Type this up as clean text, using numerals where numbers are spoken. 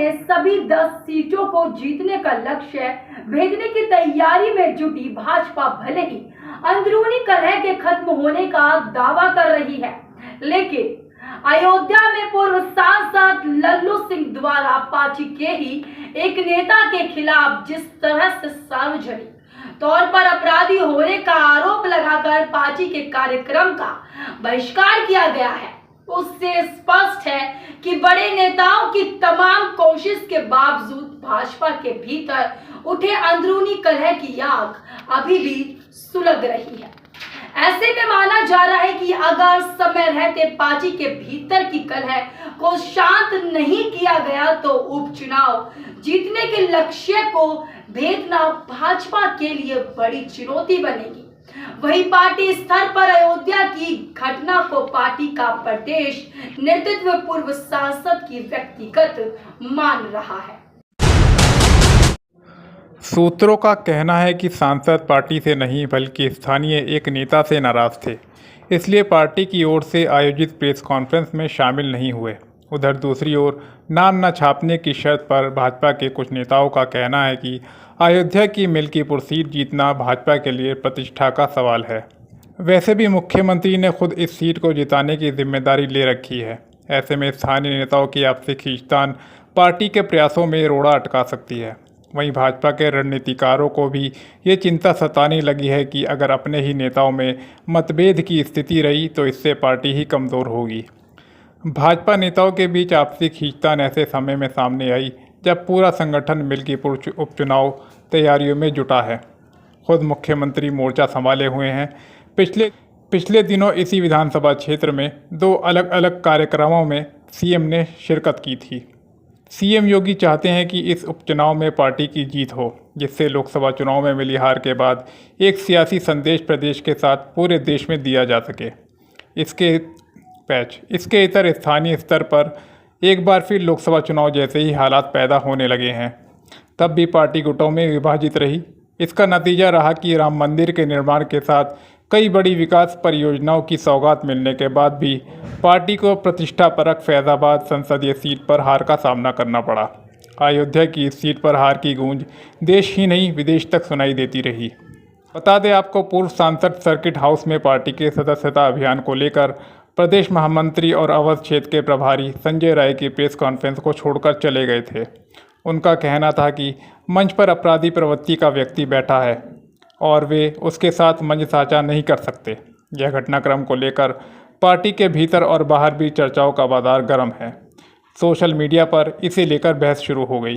में सभी 10 सीटों को जीतने का लक्ष्य भेजने की तैयारी में जुटी भाजपा भले ही अंदरूनी कलह के खत्म होने का दावा कर रही है, लेकिन अयोध्या में पूर्व सांसद लल्लू सिंह द्वारा पार्टी के ही एक नेता के खिलाफ जिस तरह से सार्वजनिक तौर पर अपराधी होने का आरोप लगाकर पार्टी के कार्यक्रम का बहिष्कार किया गया है, उससे स्पष्ट है कि बड़े नेताओं की तमाम कोशिश के बावजूद भाजपा के भीतर उठे अंदरूनी कलह की आग अभी भी सुलग रही है। ऐसे में माना जा रहा है कि अगर समय रहते पार्टी के भीतर की कलह को शांत नहीं किया गया तो उपचुनाव जीतने के लक्ष्य को भेदना भाजपा के लिए बड़ी चुनौती बनेगी। वही पार्टी स्तर पर अयोध्या की घटना को पार्टी का प्रदेश नेतृत्व पूर्व सांसद की व्यक्तिगत मान रहा है। सूत्रों का कहना है कि सांसद पार्टी से नहीं बल्कि स्थानीय एक नेता से नाराज थे, इसलिए पार्टी की ओर से आयोजित प्रेस कॉन्फ्रेंस में शामिल नहीं हुए। उधर दूसरी ओर नाम न छापने की शर्त पर भाजपा के कुछ नेताओं का कहना है कि अयोध्या की मिल्कीपुर सीट जीतना भाजपा के लिए प्रतिष्ठा का सवाल है। वैसे भी मुख्यमंत्री ने खुद इस सीट को जिताने की जिम्मेदारी ले रखी है। ऐसे में स्थानीय नेताओं की आपसी खींचतान पार्टी के प्रयासों में रोड़ा अटका सकती है। वहीं भाजपा के रणनीतिकारों को भी ये चिंता सताने लगी है कि अगर अपने ही नेताओं में मतभेद की स्थिति रही तो इससे पार्टी ही कमज़ोर होगी। भाजपा नेताओं के बीच आपसी खींचतान ऐसे समय में सामने आई जब पूरा संगठन मिल्कीपुर उपचुनाव तैयारियों में जुटा है। खुद मुख्यमंत्री मोर्चा संभाले हुए हैं। पिछले दिनों इसी विधानसभा क्षेत्र में 2 अलग अलग कार्यक्रमों में सीएम ने शिरकत की थी। सीएम योगी चाहते हैं कि इस उपचुनाव में पार्टी की जीत हो, जिससे लोकसभा चुनाव में मिली हार के बाद एक सियासी संदेश प्रदेश के साथ पूरे देश में दिया जा सके। इसके इतर स्थानीय स्तर पर एक बार फिर लोकसभा चुनाव जैसे ही हालात पैदा होने लगे हैं। तब भी पार्टी गुटों में विभाजित रही। इसका नतीजा रहा कि राम मंदिर के निर्माण के साथ कई बड़ी विकास परियोजनाओं की सौगात मिलने के बाद भी पार्टी को प्रतिष्ठापरक फैजाबाद संसदीय सीट पर हार का सामना करना पड़ा। अयोध्या की इस सीट पर हार की गूंज देश ही नहीं विदेश तक सुनाई देती रही। बता दें आपको, पूर्व सांसद सर्किट हाउस में पार्टी के सदस्यता अभियान को लेकर प्रदेश महामंत्री और अवध क्षेत्र के प्रभारी संजय राय की प्रेस कॉन्फ्रेंस को छोड़कर चले गए थे। उनका कहना था कि मंच पर अपराधी प्रवृत्ति का व्यक्ति बैठा है और वे उसके साथ मंच साझा नहीं कर सकते। यह घटनाक्रम को लेकर पार्टी के भीतर और बाहर भी चर्चाओं का बाजार गर्म है। सोशल मीडिया पर इसे लेकर बहस शुरू हो गई।